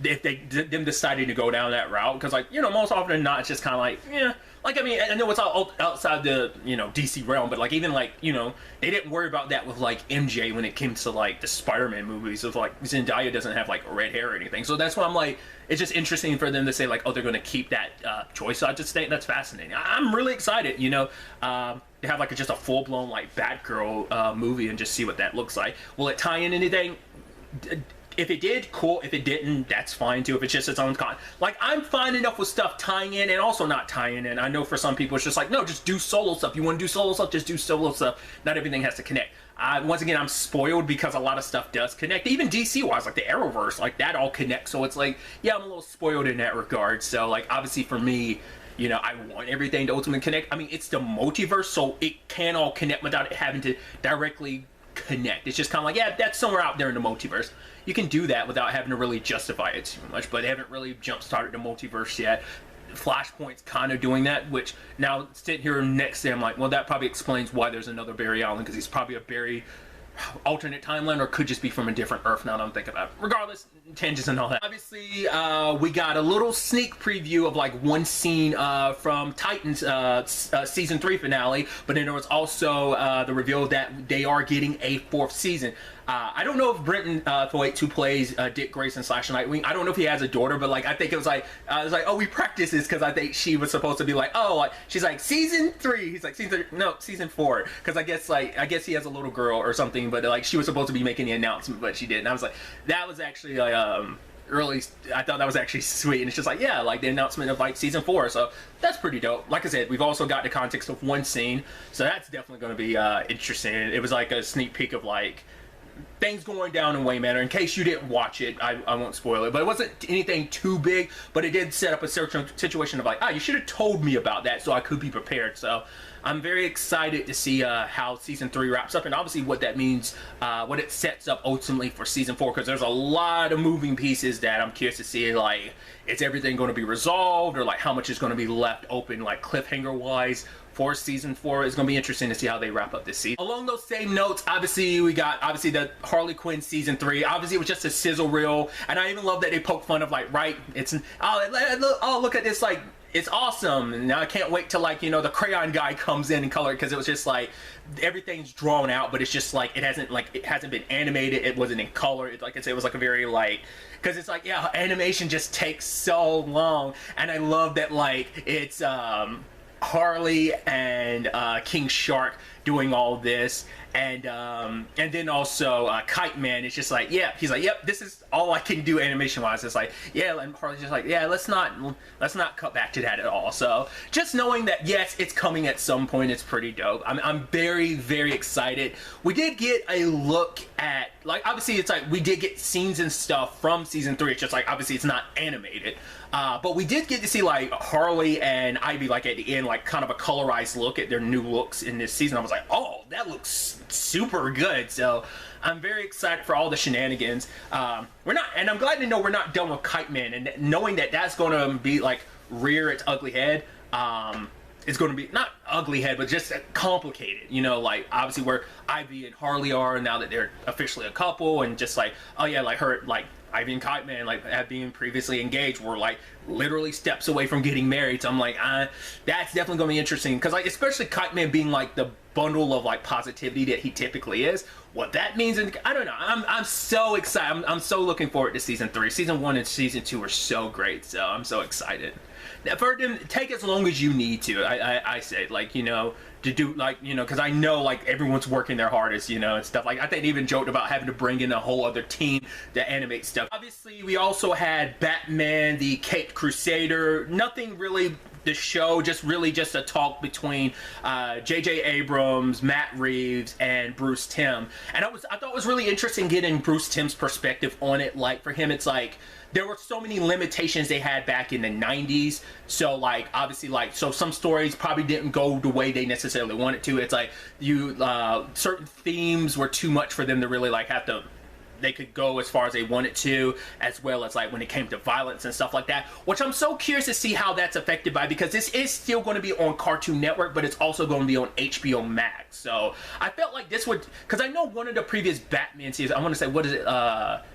if them deciding to go down that route, because like, you know, most often than not it's just kind of like, yeah, like, I mean, I know it's all outside the, you know, DC realm, but like even like, you know, they didn't worry about that with like MJ when it came to like the Spider-Man movies, of like Zendaya doesn't have like red hair or anything. So that's why I'm like, it's just interesting for them to say like, oh, they're going to keep that choice. So I just think that's fascinating. I'm really excited, you know, to have like just a full-blown like Batgirl movie and just see what that looks like. Will it tie in anything? If it did, cool. If it didn't, that's fine too. If it's just its own con, like, I'm fine enough with stuff tying in and also not tying in. I know for some people it's just like, no, just do solo stuff. You want to do solo stuff, just do solo stuff. Not everything has to connect. Once again, I'm spoiled because a lot of stuff does connect. Even DC wise, like the Arrowverse, like that all connects. So it's like, yeah, I'm a little spoiled in that regard. So like, obviously for me, you know, I want everything to ultimately connect. I mean, it's the multiverse, so it can all connect without it having to directly connect. It's just kind of like, yeah, that's somewhere out there in the multiverse. You can do that without having to really justify it too much, but they haven't really jump-started the multiverse yet. Flashpoint's kind of doing that, which now sitting here next to him, like, well, that probably explains why there's another Barry Allen, because he's probably a Barry alternate timeline, or could just be from a different Earth now that I'm thinking about it. Regardless, tangents and all that. Obviously, we got a little sneak preview of like one scene from Titans season 3 finale, but then there was also the reveal that they are getting a 4th season. I don't know if Brenton Thwaites, who plays Dick Grayson / Nightwing, I don't know if he has a daughter, but like I think it was like oh, we practiced this because I think she was supposed to be like, oh, like, she's like season 3. He's like season 4, because I guess he has a little girl or something, but like she was supposed to be making the announcement, but she didn't. I was like, that was actually like early. I thought that was actually sweet, and it's just like, yeah, like the announcement of like season 4, so that's pretty dope. Like I said, we've also got the context of one scene, so that's definitely going to be interesting. It was like a sneak peek of like things going down in Wayne Manor. In case you didn't watch it, I won't spoil it, but it wasn't anything too big, but it did set up a situation of like, you should have told me about that so I could be prepared. So I'm very excited to see how season 3 wraps up, and obviously what that means, what it sets up ultimately for season 4, because there's a lot of moving pieces that I'm curious to see, like, is everything going to be resolved, or like how much is going to be left open, like cliffhanger wise, for season 4. It's going to be interesting to see how they wrap up this season. Along those same notes, obviously we got the Harley Quinn season 3. Obviously it was just a sizzle reel, and I even love that they poke fun of like, right, it's look at this, like, it's awesome, and now I can't wait till, like, you know, the crayon guy comes in and color it, because it was just like everything's drawn out, but it's just like it hasn't been animated, it wasn't in color. It, like I said, it was like a very like, because it's like, yeah, animation just takes so long, and I love that, like, it's Harley and King Shark doing all this, and then also Kite Man is just like, yeah, he's like, yep, this is all I can do animation wise. It's like, yeah, and Harley's just like, yeah, let's not cut back to that at all. So just knowing that, yes, it's coming at some point, it's pretty dope. I'm very, very excited. We did get a look at, like, obviously it's like we did get scenes and stuff from season 3. It's just like, obviously it's not animated, but we did get to see like Harley and Ivy, like at the end, like kind of a colorized look at their new looks in this season. I was like, oh, that looks super good. So I'm very excited for all the shenanigans. And I'm glad to know we're not done with Kite Man, and knowing that that's going to be like rear its ugly head. It's going to be not ugly head, but just complicated, you know, like obviously where Ivy and Harley are now that they're officially a couple, and just like, oh yeah, like her, like Ivy and Kite Man, like being previously engaged, were like literally steps away from getting married. So I'm like, that's definitely going to be interesting, because like especially Kite Man being like the bundle of like positivity that he typically is, what that means, and I don't know. I'm so excited. I'm so looking forward to season 3. Season 1 and season 2 are so great, so I'm so excited. Now, for them, take as long as you need to. I say, like, you know, to do, like, you know, because I know like everyone's working their hardest, you know, and stuff. Like I think they even joked about having to bring in a whole other team to animate stuff. Obviously, we also had Batman, the Caped Crusader. Nothing really. The show, just a talk between J.J. Abrams, Matt Reeves, and Bruce Timm. And I thought it was really interesting getting Bruce Timm's perspective on it. Like, for him, it's like there were so many limitations they had back in the 90s. So, like, obviously, like, so some stories probably didn't go the way they necessarily wanted to. It's like certain themes were too much for them to really, like, have to. They could go as far as they wanted to, as well as like when it came to violence and stuff like that, which I'm so curious to see how that's affected by, because this is still going to be on Cartoon Network, but it's also going to be on HBO Max. So I felt like this would, because I know one of the previous Batman series, I want to say, what is it,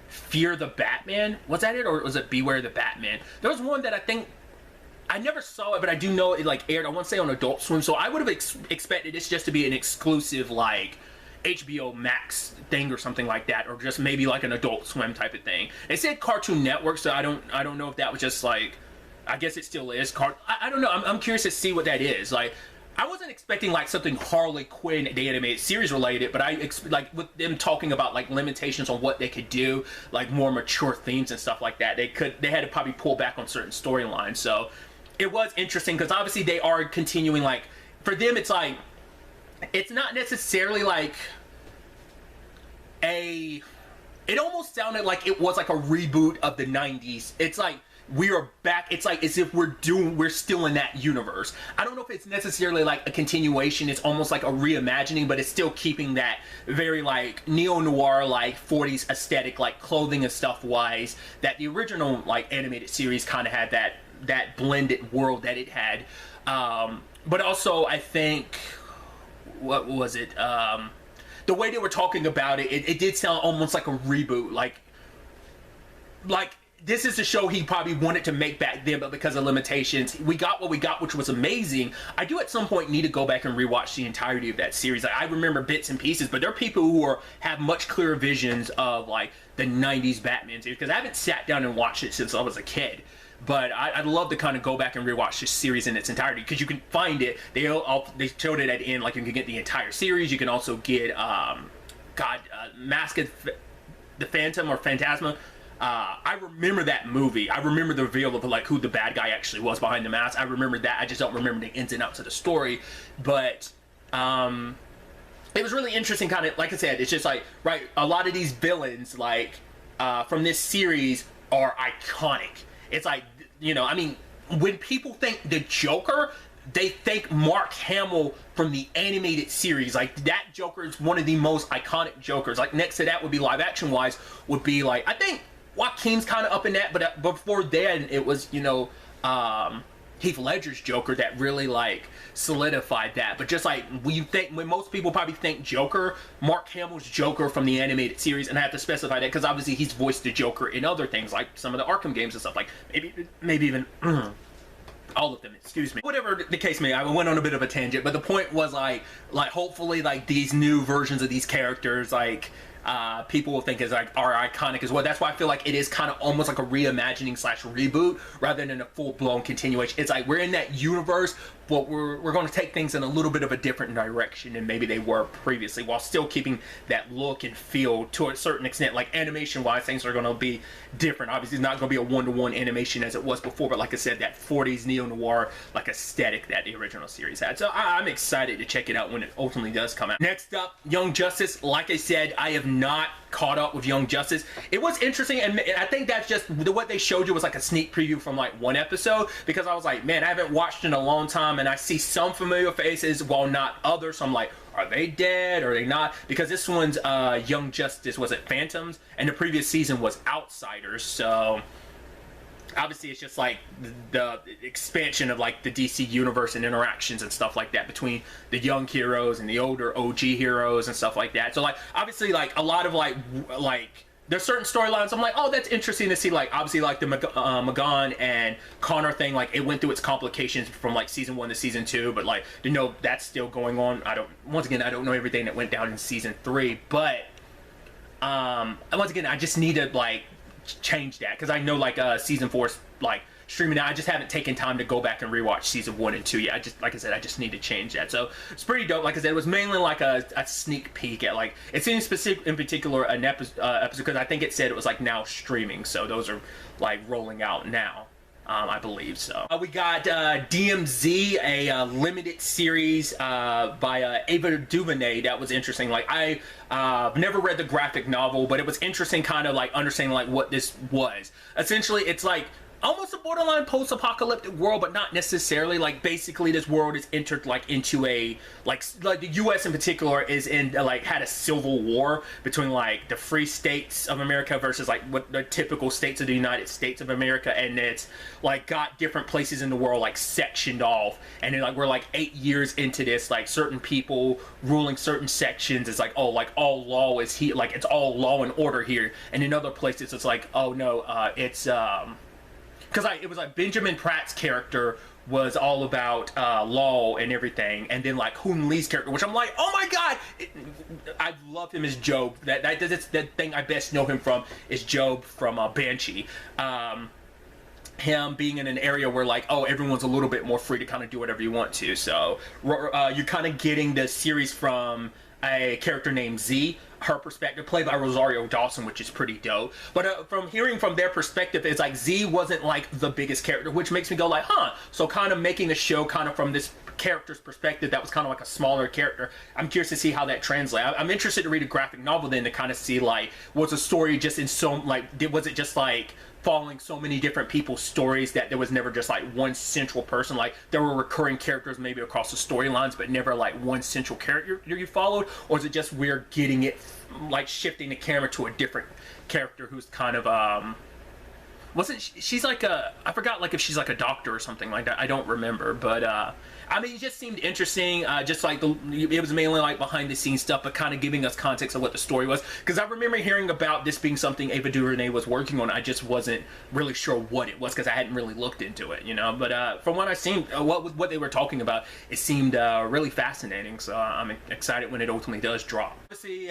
Fear the Batman? Was that it, or was it Beware the Batman? There was one that I think, I never saw it, but I do know it like aired, I want to say on Adult Swim, so I would have expected this just to be an exclusive like HBO Max thing or something like that, or just maybe like an Adult Swim type of thing. It said Cartoon Network, so I don't know if that was just like, I guess it still is. I don't know. I'm curious to see what that is. Like, I wasn't expecting like something Harley Quinn, the animated series related, but like with them talking about like limitations on what they could do, like more mature themes and stuff like that. They had to probably pull back on certain storylines. So it was interesting, because obviously they are continuing, like, for them it's like, it's not necessarily like it almost sounded like it was like a reboot of the 90s. It's like we are back. It's like as if we're still in that universe. I don't know if it's necessarily like a continuation. It's almost like a reimagining, but it's still keeping that very like neo-noir, like 40s aesthetic, like clothing and stuff wise, that the original like animated series kind of had that blended world that it had. But also I think, what was it? The way they were talking about it did sound almost like a reboot, like this is the show he probably wanted to make back then, but because of limitations, we got what we got, which was amazing. I do at some point need to go back and rewatch the entirety of that series. Like, I remember bits and pieces, but there are people who have much clearer visions of like the 90s Batman series, because I haven't sat down and watched it since I was a kid. But I'd love to kind of go back and rewatch this series in its entirety, because you can find it. They showed it at the end, like you can get the entire series. You can also get Mask of the Phantom or Phantasma. I remember that movie. I remember the reveal of like who the bad guy actually was behind the mask. I remember that. I just don't remember the ins and outs of the story. But it was really interesting, kind of like I said. It's just like, right, a lot of these villains like from this series are iconic. It's like, you know, I mean, when people think the Joker, they think Mark Hamill from the animated series. Like, that Joker is one of the most iconic Jokers. Like, next to that would be live action wise would be like, I think Joaquin's kind of up in that, but before then it was, you know, Heath Ledger's Joker that really like solidified that. But just like when most people probably think Joker, Mark Hamill's Joker from the animated series, and I have to specify that because obviously he's voiced the Joker in other things like some of the Arkham games and stuff, like maybe even all of them, excuse me. Whatever the case may, I went on a bit of a tangent, but the point was like hopefully like these new versions of these characters, like people will think is like are iconic as well. That's why I feel like it is kind of almost like a reimagining slash reboot rather than a full-blown continuation. It's like we're in that universe, but we're going to take things in a little bit of a different direction than maybe they were previously, while still keeping that look and feel to a certain extent. Like animation wise, things are going to be different. Obviously it's not going to be a one-to-one animation as it was before, but like I said, that 40s neo-noir like aesthetic that the original series had. So I'm excited to check it out when it ultimately does come out. Next up, Young Justice. Like I said, I have not caught up with Young Justice. It was interesting, and I think that's just what they showed you was like a sneak preview from like one episode, because I was like, man, I haven't watched in a long time, and I see some familiar faces while not others, so I'm like, are they dead or are they not? Because this one's Young Justice, was it Phantoms, and the previous season was Outsiders, so obviously it's just like the expansion of like the DC universe and interactions and stuff like that between the young heroes and the older OG heroes and stuff like that. So like obviously like a lot of like there's certain storylines I'm like, oh, that's interesting to see. Like obviously like the Magan and Connor thing, like it went through its complications from like season 1 to season 2, but like to know that's still going on. I don't know everything that went down in season 3, but once again I just need to like change that, because I know like season 4 is like streaming now. I just haven't taken time to go back and rewatch season 1 and 2 yet. I just, like I said, I just need to change that. So it's pretty dope. Like I said, it was mainly like a sneak peek at like, it seems specific in particular an episode, because I think it said it was like now streaming, so those are like rolling out now. I believe so. We got DMZ, a limited series by Ava DuVernay that was interesting. Like I never read the graphic novel, but it was interesting kind of like understanding like what this was. Essentially, it's like almost a borderline post-apocalyptic world, but not necessarily. Like basically this world is entered like into a like the US in particular is in like had a civil war between like the free states of America versus like what the typical states of the United States of America, and it's like got different places in the world like sectioned off, and then like we're like 8 years into this, like certain people ruling certain sections. It's like, oh, like all law is here, like it's all law and order here, and in other places it's like, oh no, it's because it was like Benjamin Pratt's character was all about law and everything, and then like Hoon Lee's character, which I'm like, oh my god, I love him as Job. That's that thing I best know him from is Job from Banshee. Him being in an area where like, oh, everyone's a little bit more free to kind of do whatever you want to. So you're kind of getting the series from a character named Z, her perspective, played by Rosario Dawson, which is pretty dope. But from hearing from their perspective, it's like Z wasn't like the biggest character, which makes me go like, huh. So kind of making the show kind of from this character's perspective that was kind of like a smaller character. I'm curious to see how that translates. I'm interested to read a graphic novel then to kind of see like, was the story just in so like, was it just like following so many different people's stories that there was never just like one central person, like there were recurring characters maybe across the storylines but never like one central character you followed, or is it just we're getting it like shifting the camera to a different character who's kind of she's like a, I forgot like if she's like a doctor or something like that, I don't remember, but I mean, it just seemed interesting, just like it was mainly like behind the scenes stuff, but kind of giving us context of what the story was, because I remember hearing about this being something Ava DuVernay was working on. I just wasn't really sure what it was because I hadn't really looked into it, you know, but from what I've seen, what they were talking about, it seemed really fascinating, so I'm excited when it ultimately does drop. Obviously,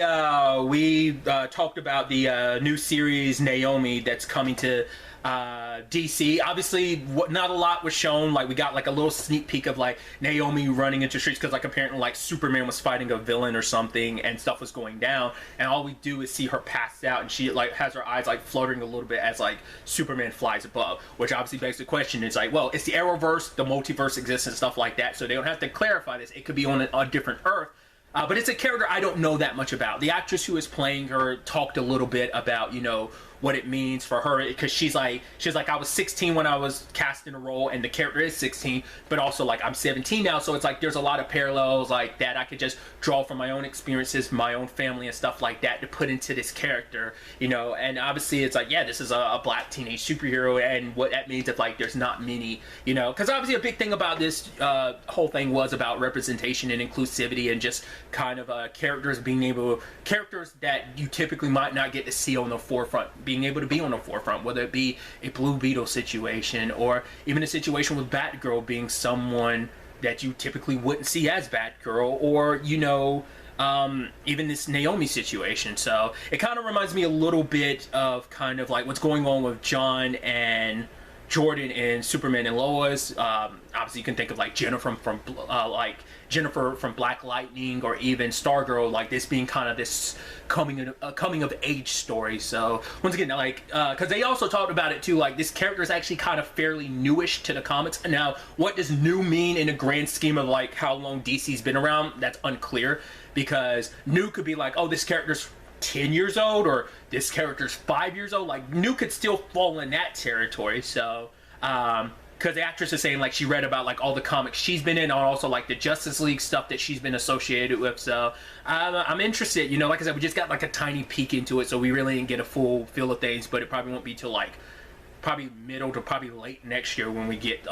we talked about the new series Naomi that's coming to DC. Obviously, not a lot was shown. Like, we got like a little sneak peek of like Naomi running into streets because like apparently like Superman was fighting a villain or something and stuff was going down, and all we do is see her passed out and she like has her eyes like fluttering a little bit as like Superman flies above, which obviously begs the question. It's like, well, it's the Arrowverse, the multiverse exists and stuff like that, so they don't have to clarify this. It could be on a different Earth. But it's a character I don't know that much about. The actress who is playing her talked a little bit about, you know, what it means for her, because she's like I was 16 when I was cast in a role and the character is 16, but also like I'm 17 now, so it's like there's a lot of parallels like that I could just draw from my own experiences, my own family and stuff like that to put into this character, you know. And obviously it's like, yeah, this is a black teenage superhero, and what that means if like there's not many, you know, because obviously a big thing about this whole thing was about representation and inclusivity and just kind of characters that you typically might not get to see on the forefront being able to be on the forefront, whether it be a Blue Beetle situation or even a situation with Batgirl being someone that you typically wouldn't see as Batgirl, or, you know, even this Naomi situation. So it kind of reminds me a little bit of kind of like what's going on with John and Jordan in Superman and Lois. Obviously you can think of like Jennifer from Black Lightning, or even Stargirl, like this being kind of this coming of age story. So once again, like because they also talked about it too, like this character is actually kind of fairly newish to the comics. Now what does new mean in a grand scheme of like how long DC's been around? That's unclear, because new could be like, oh, this character's 10 years old, or this character's 5 years old. Like new could still fall in that territory. So because the actress is saying like she read about like all the comics she's been in, and also like the Justice League stuff that she's been associated with. So I'm interested, you know. Like I said, we just got like a tiny peek into it, so we really didn't get a full feel of things, but it probably won't be till like probably middle to probably late next year when we get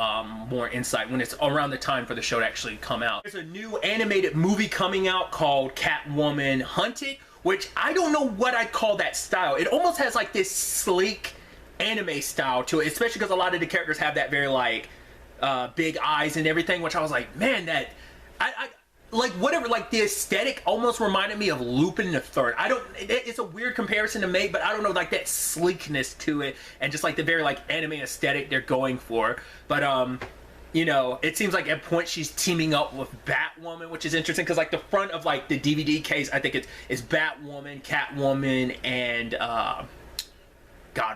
more insight, when it's around the time for the show to actually come out. There's a new animated movie coming out called Catwoman Hunted, which I don't know what I'd call that style. It almost has like this sleek anime style to it, especially because a lot of the characters have that very like big eyes and everything, which I was like, man, that I like whatever, like the aesthetic almost reminded me of Lupin the Third. It's a weird comparison to make, but I don't know, like that sleekness to it and just like the very like anime aesthetic they're going for. But you know, it seems like at points she's teaming up with Batwoman, which is interesting because like the front of like the DVD case, I think it's Batwoman, Catwoman, and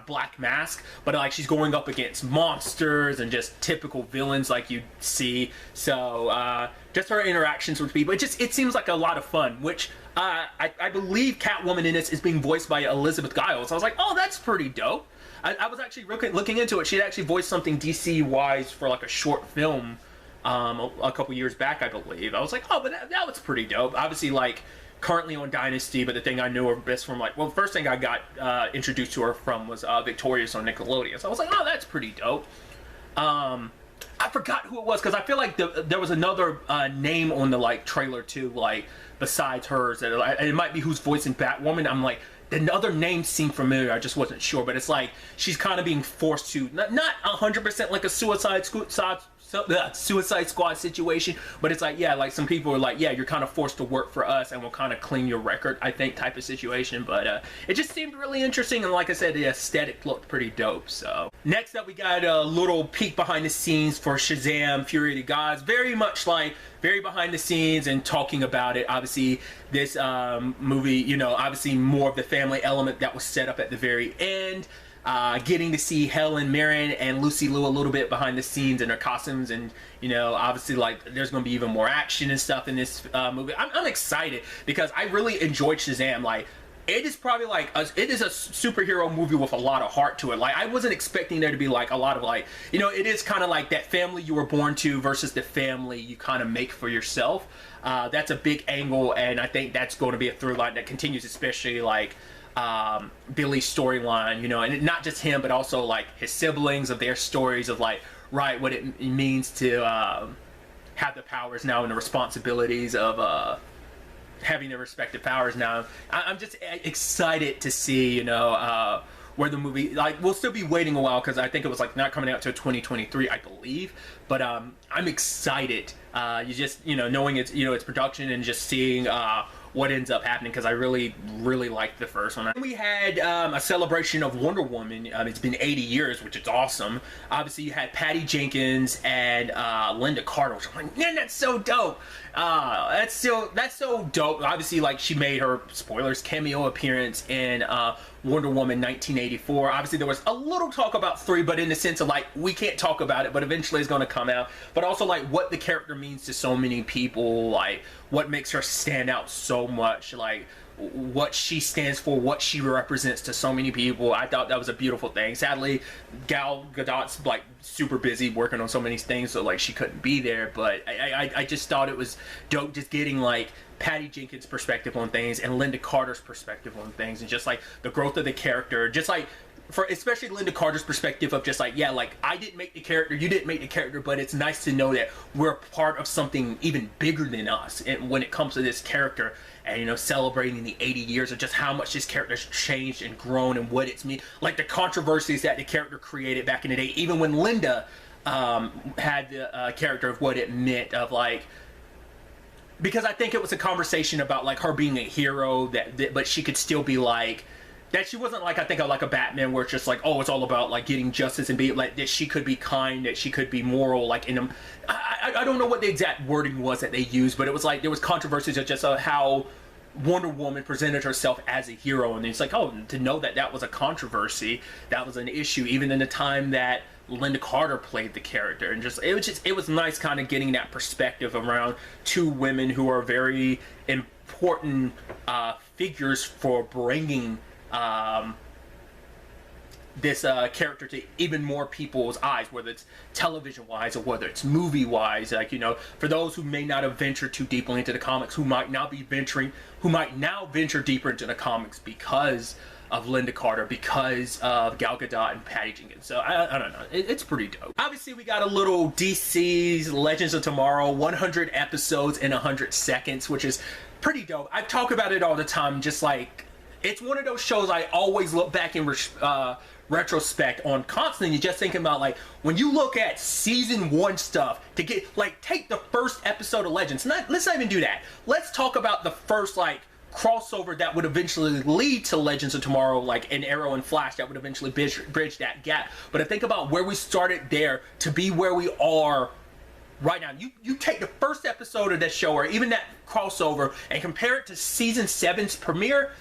Black Mask, but like she's going up against monsters and just typical villains like you see. So just her interactions with people, it seems like a lot of fun, which I believe Catwoman in this is being voiced by Elizabeth Giles. I was like, oh, that's pretty dope. I was actually looking into it. She had actually voiced something DC-wise for like a short film a couple years back, I believe. I was like, oh, but that was pretty dope. Obviously, like, currently on Dynasty, but the thing I knew her best from, like, well, the first thing I got introduced to her from was Victorious on Nickelodeon. So I was like, oh, that's pretty dope. I forgot who it was, because I feel like there was another name on the, like, trailer, too, like, besides hers. That it might be who's voicing Batwoman. I'm like, the other name seemed familiar, I just wasn't sure. But it's like she's kind of being forced to, not 100% like a Suicide Squad situation, but it's like, yeah, like some people are like, yeah, you're kind of forced to work for us and we'll kind of clean your record, I think, type of situation. But it just seemed really interesting, and like I said, the aesthetic looked pretty dope. So next up, we got a little peek behind the scenes for Shazam Fury of the Gods. Very much like very behind the scenes and talking about it. Obviously this movie, you know, obviously more of the family element that was set up at the very end. getting to see Helen Mirren and Lucy Liu a little bit behind the scenes in their costumes, and you know, obviously, like, there's going to be even more action and stuff in this movie. I'm excited because I really enjoyed Shazam. Like, it is probably like it is a superhero movie with a lot of heart to it. Like, I wasn't expecting there to be like a lot of, like, you know, it is kind of like that family you were born to versus the family you kind of make for yourself. That's a big angle, and I think that's going to be a through line that continues, especially like Billy's storyline, you know, and not just him, but also like his siblings, of their stories of like, right, what it means to have the powers now and the responsibilities of having their respective powers now. I'm just excited to see, you know, where the movie, like, we'll still be waiting a while because I think it was like not coming out till 2023, I believe. But I'm excited. You just, you know, knowing it's, you know, its production and just seeing what ends up happening, because I really liked the first one. We had a celebration of Wonder Woman. It's been 80 years, which is awesome. Obviously, you had Patty Jenkins and Linda Carter, which I'm like, man, that's so dope. That's so dope. Obviously, like, she made her, spoilers, cameo appearance in Wonder Woman 1984. Obviously, there was a little talk about 3, but in the sense of, like, we can't talk about it, but eventually it's going to come out. But also, like, what the character means to so many people, like, what makes her stand out so much, like, what she stands for, what she represents to so many people. I thought that was a beautiful thing. Sadly, Gal Gadot's like super busy working on so many things, so like she couldn't be there, but I just thought it was dope just getting like Patty Jenkins' perspective on things and Linda Carter's perspective on things, and just like the growth of the character, just like for especially Linda Carter's perspective of just like, yeah, like, I didn't make the character, you didn't make the character, but it's nice to know that we're part of something even bigger than us, and when it comes to this character, and, you know, celebrating the 80 years of just how much this character's changed and grown and what it's mean, like the controversies that the character created back in the day, even when Linda had the character of what it meant of like, because I think it was a conversation about like her being a hero that but she could still be like, that she wasn't like, I think, like a Batman where it's just like, oh, it's all about like getting justice, and be like that she could be kind, that she could be moral, like in them. I don't know what the exact wording was that they used, but it was like there was controversies of just how Wonder Woman presented herself as a hero, and it's like, oh, to know that that was a controversy, that was an issue, even in the time that Linda Carter played the character, and just it was nice kind of getting that perspective around two women who are very important figures for bringing this character to even more people's eyes, whether it's television wise or whether it's movie wise. Like, you know, for those who may not have ventured too deeply into the comics, who might now venture deeper into the comics because of Linda Carter, because of Gal Gadot and Patty Jenkins. So I don't know, it's pretty dope. Obviously, we got a little DC's Legends of Tomorrow, 100 episodes in 100 seconds, which is pretty dope. I talk about it all the time, just like, it's one of those shows I always look back in retrospect on constantly, just thinking about, like, when you look at season 1 stuff, to get, like, take the first episode of Legends. Let's not even do that. Let's talk about the first, like, crossover that would eventually lead to Legends of Tomorrow, like an Arrow and Flash that would eventually bridge that gap. But I think about where we started there to be where we are right now. You take the first episode of that show, or even that crossover, and compare it to season 7's premiere.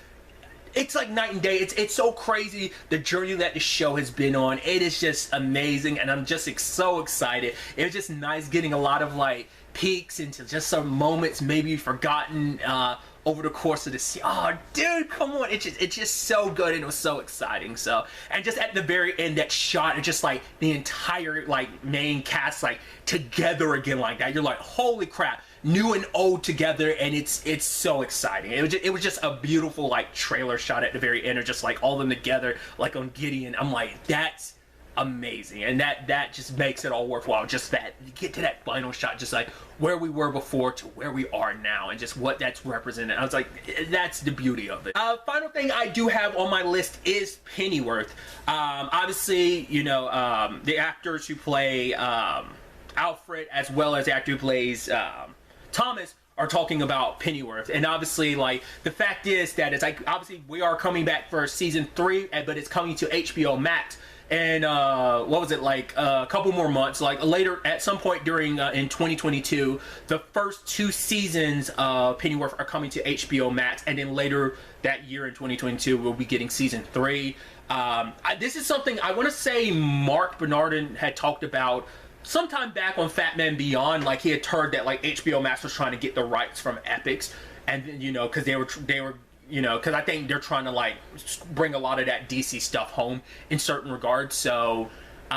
It's like night and day. It's so crazy, the journey that the show has been on. It is just amazing, and I'm just so excited. It was just nice getting a lot of like peeks into just some moments maybe forgotten over the course of the season. Oh, dude, come on! It's just so good, and it was so exciting. So, and just at the very end, that shot, it's just like the entire like main cast like together again like that. You're like, holy crap! New and old together, and it's so exciting. It was just a beautiful like trailer shot at the very end, of just like all of them together, like on Gideon. I'm like, that's amazing, and that just makes it all worthwhile. Just that you get to that final shot, just like where we were before to where we are now, and just what that's represented. I was like, that's the beauty of it. Final thing I do have on my list is Pennyworth. Obviously, you know, the actors who play Alfred, as well as the actor who plays Thomas, are talking about Pennyworth. And obviously, like, the fact is that it's like, obviously we are coming back for season 3, but it's coming to HBO Max. And what was it, like a couple more months, like later at some point during in 2022, the first 2 seasons of Pennyworth are coming to HBO Max, and then later that year in 2022 we'll be getting season 3. This is something I want to say Mark Bernardin had talked about sometime back on Fat Man Beyond. Like, he had heard that like HBO Max was trying to get the rights from Epix, and you know, because they were you know, because I think they're trying to like bring a lot of that DC stuff home in certain regards. So, but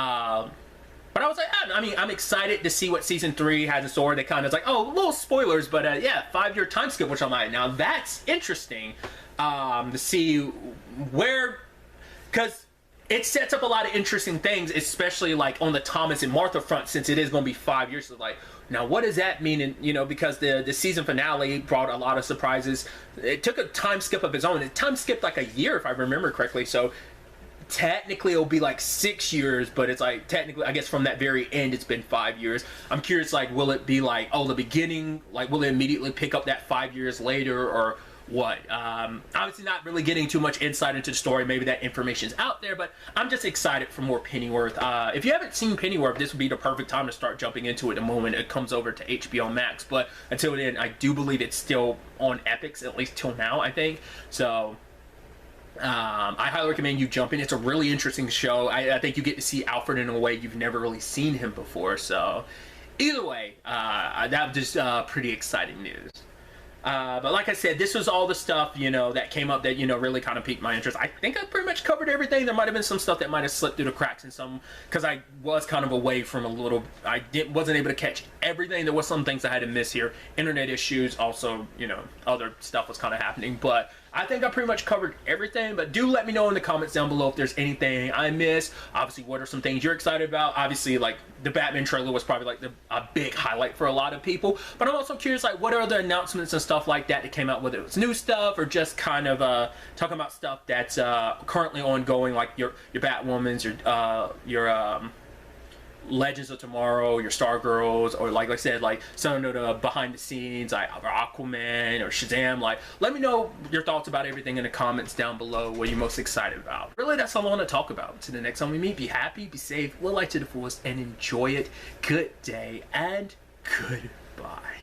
I was like, I mean, I'm excited to see what season 3 has in store. They kind of like, oh, little spoilers, but yeah, 5-year time skip, which I'm like, now that's interesting to see where, because it sets up a lot of interesting things, especially like on the Thomas and Martha front, since it is going to be 5 years. So like, now what does that mean? And you know, because the season finale brought a lot of surprises. It took a time skip of its own. It time skipped like a year, if I remember correctly. So technically it'll be like 6 years, but it's like technically, I guess from that very end, it's been 5 years. I'm curious, like, will it be like, oh, the beginning, like, will it immediately pick up that 5 years later, or what? Obviously not really getting too much insight into the story. Maybe that information's out there, but I'm just excited for more Pennyworth. If you haven't seen Pennyworth, this would be the perfect time to start jumping into it the moment it comes over to HBO Max. But until then, I do believe it's still on Epix, at least till now, I think. So I highly recommend you jump in. It's a really interesting show. I think you get to see Alfred in a way you've never really seen him before. So either way, that was just pretty exciting news. But like I said, this was all the stuff, you know, that came up that, you know, really kind of piqued my interest. I think I pretty much covered everything. There might have been some stuff that might have slipped through the cracks in some, because I was kind of away from a little, wasn't able to catch everything. There was some things I had to miss here. Internet issues, also, you know, other stuff was kind of happening. But I think I pretty much covered everything. But do let me know in the comments down below if there's anything I missed. Obviously, what are some things you're excited about? Obviously, like, the Batman trailer was probably like a big highlight for a lot of people. But I'm also curious, like, what are the announcements and stuff like that came out, whether it was new stuff or just kind of talking about stuff that's currently ongoing, like your Batwomans, your Legends of Tomorrow, your Stargirls, or like I said, like some of the behind the scenes, like or Aquaman or Shazam. Like, let me know your thoughts about everything in the comments down below. What you're most excited about. Really, that's all I want to talk about. Until the next time we meet, be happy, be safe, live life to the fullest, and enjoy it. Good day and goodbye.